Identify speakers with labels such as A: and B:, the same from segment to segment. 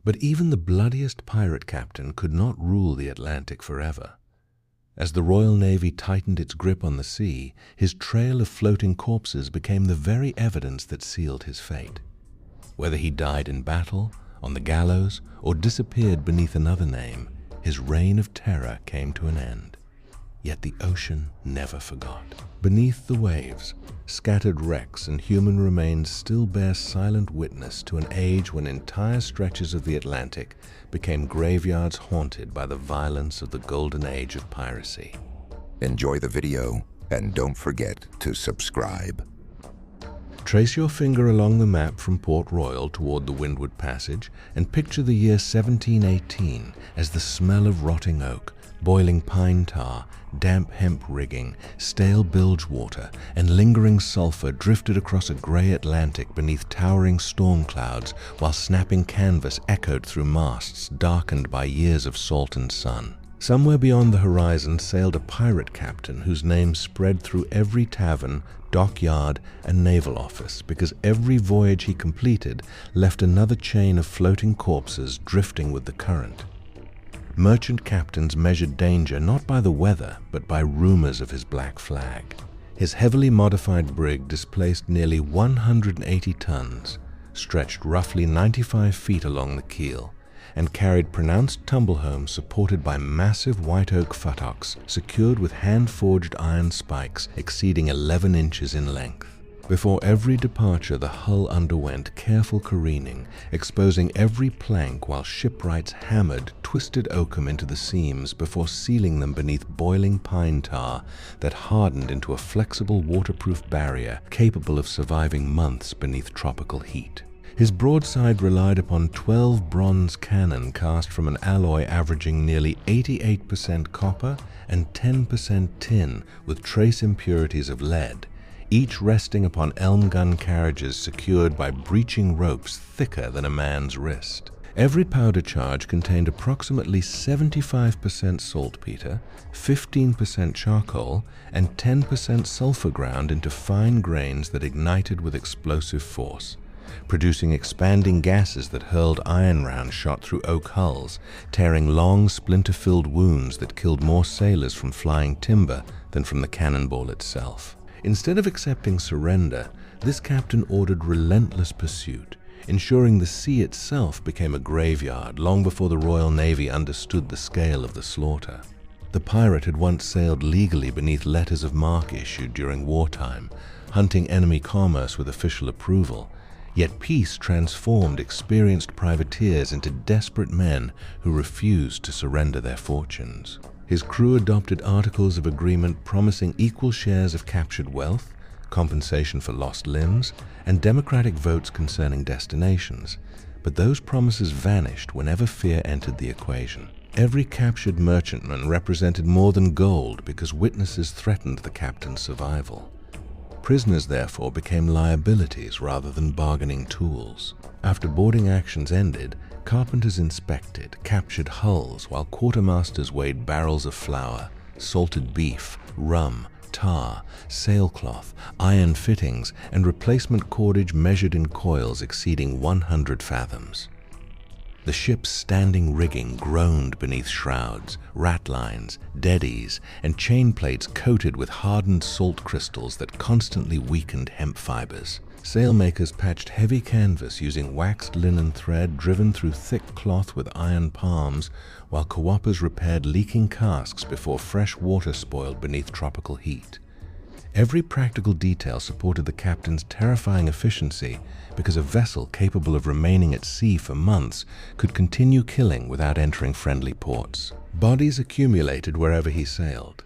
A: But even the bloodiest pirate captain could not rule the Atlantic forever. As the Royal Navy tightened its grip on the sea, his trail of floating corpses became the very evidence that sealed his fate. Whether he died in battle, on the gallows, or disappeared beneath another name, his reign of terror came to an end. Yet the ocean never forgot. Beneath the waves, scattered wrecks and human remains still bear silent witness to an age when entire stretches of the Atlantic became graveyards haunted by the violence of the Golden Age of Piracy.
B: Enjoy the video and don't forget to subscribe.
A: Trace your finger along the map from Port Royal toward the Windward Passage and picture the year 1718 as the smell of rotting oak, boiling pine tar, damp hemp rigging, stale bilge water, and lingering sulfur drifted across a gray Atlantic beneath towering storm clouds while snapping canvas echoed through masts darkened by years of salt and sun. Somewhere beyond the horizon sailed a pirate captain whose name spread through every tavern, dockyard, and naval office because every voyage he completed left another chain of floating corpses drifting with the current. Merchant captains measured danger not by the weather, but by rumors of his black flag. His heavily modified brig displaced nearly 180 tons, stretched roughly 95 feet along the keel, and carried pronounced tumblehomes supported by massive white oak futtocks secured with hand-forged iron spikes exceeding 11 inches in length. Before every departure, the hull underwent careful careening, exposing every plank while shipwrights hammered twisted oakum into the seams before sealing them beneath boiling pine tar that hardened into a flexible waterproof barrier capable of surviving months beneath tropical heat. His broadside relied upon 12 bronze cannon cast from an alloy averaging nearly 88% copper and 10% tin with trace impurities of lead, each resting upon elm gun carriages secured by breeching ropes thicker than a man's wrist. Every powder charge contained approximately 75% saltpeter, 15% charcoal, and 10% sulfur ground into fine grains that ignited with explosive force, producing expanding gases that hurled iron rounds shot through oak hulls, tearing long, splinter-filled wounds that killed more sailors from flying timber than from the cannonball itself. Instead of accepting surrender, this captain ordered relentless pursuit, ensuring the sea itself became a graveyard long before the Royal Navy understood the scale of the slaughter. The pirate had once sailed legally beneath letters of marque issued during wartime, hunting enemy commerce with official approval, yet peace transformed experienced privateers into desperate men who refused to surrender their fortunes. His crew adopted articles of agreement promising equal shares of captured wealth, compensation for lost limbs, and democratic votes concerning destinations, but those promises vanished whenever fear entered the equation. Every captured merchantman represented more than gold because witnesses threatened the captain's survival. Prisoners therefore became liabilities rather than bargaining tools. After boarding actions ended, carpenters inspected, captured hulls, while quartermasters weighed barrels of flour, salted beef, rum, tar, sailcloth, iron fittings, and replacement cordage measured in coils exceeding 100 fathoms. The ship's standing rigging groaned beneath shrouds, ratlines, deadies, and chain plates coated with hardened salt crystals that constantly weakened hemp fibers. Sailmakers patched heavy canvas using waxed linen thread driven through thick cloth with iron palms, while co-oppers repaired leaking casks before fresh water spoiled beneath tropical heat. Every practical detail supported the captain's terrifying efficiency because a vessel capable of remaining at sea for months could continue killing without entering friendly ports. Bodies accumulated wherever he sailed.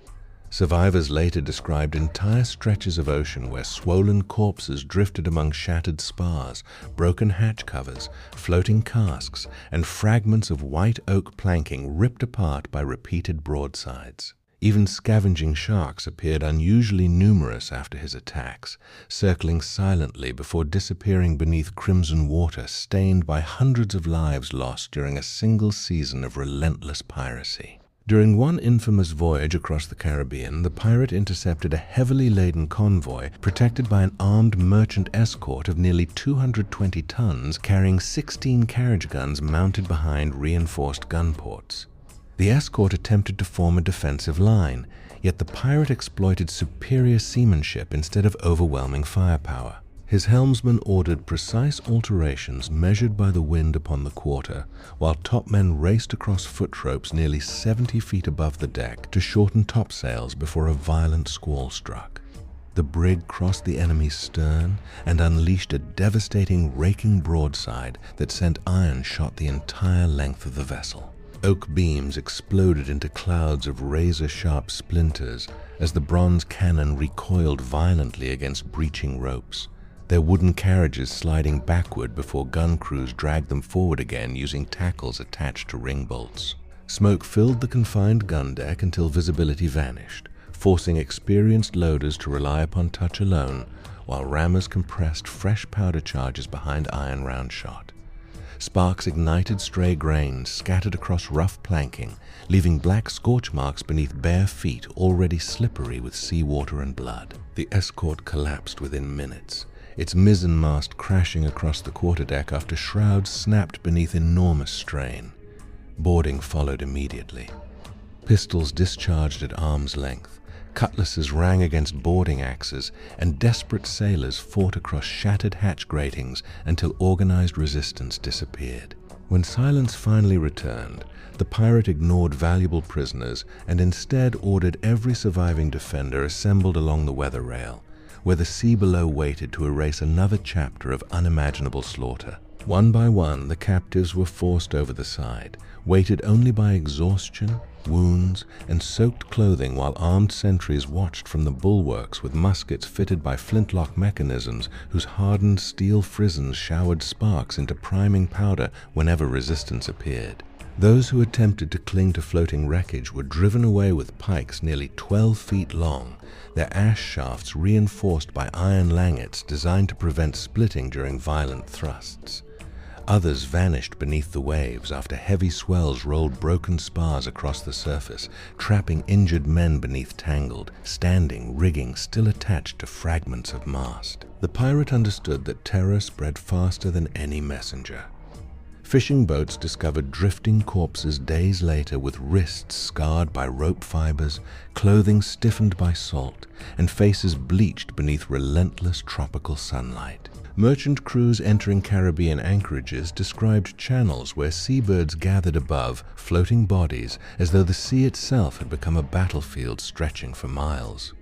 A: Survivors later described entire stretches of ocean where swollen corpses drifted among shattered spars, broken hatch covers, floating casks, and fragments of white oak planking ripped apart by repeated broadsides. Even scavenging sharks appeared unusually numerous after his attacks, circling silently before disappearing beneath crimson water stained by hundreds of lives lost during a single season of relentless piracy. During one infamous voyage across the Caribbean, the pirate intercepted a heavily laden convoy protected by an armed merchant escort of nearly 220 tons carrying 16 carriage guns mounted behind reinforced gun ports. The escort attempted to form a defensive line, yet the pirate exploited superior seamanship instead of overwhelming firepower. His helmsman ordered precise alterations measured by the wind upon the quarter, while topmen raced across foot ropes nearly 70 feet above the deck to shorten topsails before a violent squall struck. The brig crossed the enemy's stern and unleashed a devastating, raking broadside that sent iron shot the entire length of the vessel. Oak beams exploded into clouds of razor-sharp splinters as the bronze cannon recoiled violently against breaching ropes, their wooden carriages sliding backward before gun crews dragged them forward again using tackles attached to ring bolts. Smoke filled the confined gun deck until visibility vanished, forcing experienced loaders to rely upon touch alone, while rammers compressed fresh powder charges behind iron round shot. Sparks ignited stray grains scattered across rough planking, leaving black scorch marks beneath bare feet already slippery with seawater and blood. The escort collapsed within minutes, its mizzenmast crashing across the quarterdeck after shrouds snapped beneath enormous strain. Boarding followed immediately. Pistols discharged at arm's length, cutlasses rang against boarding axes, and desperate sailors fought across shattered hatch gratings until organized resistance disappeared. When silence finally returned, the pirate ignored valuable prisoners and instead ordered every surviving defender assembled along the weather rail, where the sea below waited to erase another chapter of unimaginable slaughter. One by one, the captives were forced over the side, weighted only by exhaustion, wounds, and soaked clothing, while armed sentries watched from the bulwarks with muskets fitted by flintlock mechanisms whose hardened steel frizens showered sparks into priming powder whenever resistance appeared. Those who attempted to cling to floating wreckage were driven away with pikes nearly 12 feet long, their ash shafts reinforced by iron langets designed to prevent splitting during violent thrusts. Others vanished beneath the waves after heavy swells rolled broken spars across the surface, trapping injured men beneath tangled, standing rigging still attached to fragments of mast. The pirate understood that terror spread faster than any messenger. Fishing boats discovered drifting corpses days later with wrists scarred by rope fibers, clothing stiffened by salt, and faces bleached beneath relentless tropical sunlight. Merchant crews entering Caribbean anchorages described channels where seabirds gathered above, floating bodies, as though the sea itself had become a battlefield stretching for miles.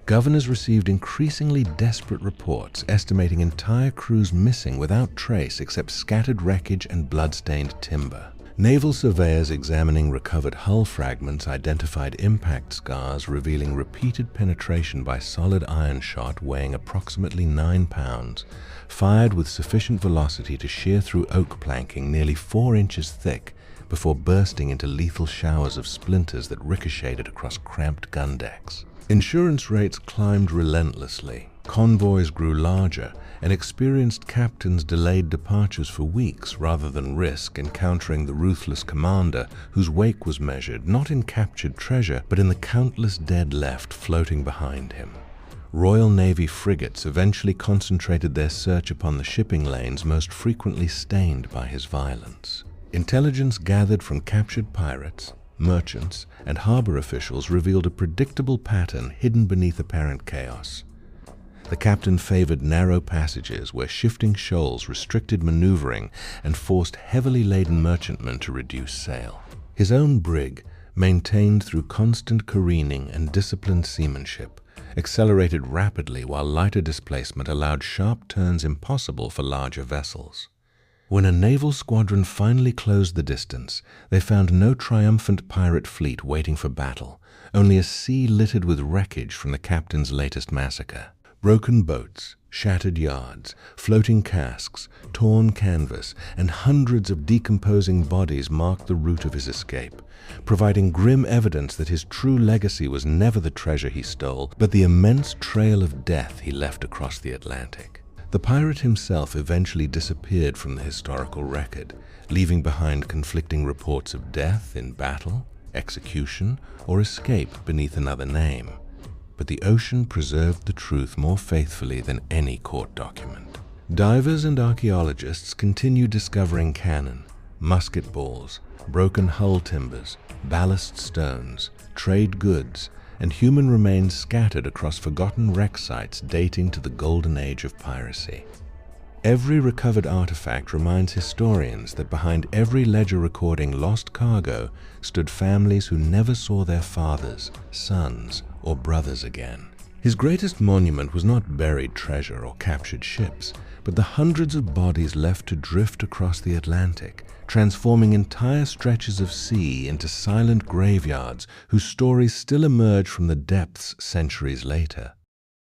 A: Governors received increasingly desperate reports estimating entire crews missing without trace except scattered wreckage and blood-stained timber. Naval surveyors examining recovered hull fragments identified impact scars revealing repeated penetration by solid iron shot weighing approximately 9 pounds, fired with sufficient velocity to shear through oak planking nearly 4 inches thick before bursting into lethal showers of splinters that ricocheted across cramped gun decks. Insurance rates climbed relentlessly, convoys grew larger, and experienced captains delayed departures for weeks rather than risk encountering the ruthless commander whose wake was measured not in captured treasure but in the countless dead left floating behind him. Royal Navy frigates eventually concentrated their search upon the shipping lanes most frequently stained by his violence. Intelligence gathered from captured pirates, merchants, and harbor officials revealed a predictable pattern hidden beneath apparent chaos. The captain favored narrow passages where shifting shoals restricted maneuvering and forced heavily laden merchantmen to reduce sail. His own brig, maintained through constant careening and disciplined seamanship, accelerated rapidly while lighter displacement allowed sharp turns impossible for larger vessels. When a naval squadron finally closed the distance, they found no triumphant pirate fleet waiting for battle, only a sea littered with wreckage from the captain's latest massacre. Broken boats, shattered yards, floating casks, torn canvas, and hundreds of decomposing bodies marked the route of his escape, providing grim evidence that his true legacy was never the treasure he stole, but the immense trail of death he left across the Atlantic. The pirate himself eventually disappeared from the historical record, leaving behind conflicting reports of death in battle execution, or escape beneath another name. But the ocean preserved the truth more faithfully than any court document. Divers and archaeologists continue discovering cannon, musket balls, broken hull timbers, ballast stones, trade goods, and human remains scattered across forgotten wreck sites dating to the Golden Age of Piracy. Every recovered artifact reminds historians that behind every ledger recording lost cargo stood families who never saw their fathers, sons, or brothers again. His greatest monument was not buried treasure or captured ships, but the hundreds of bodies left to drift across the Atlantic, transforming entire stretches of sea into silent graveyards whose stories still emerge from the depths centuries later.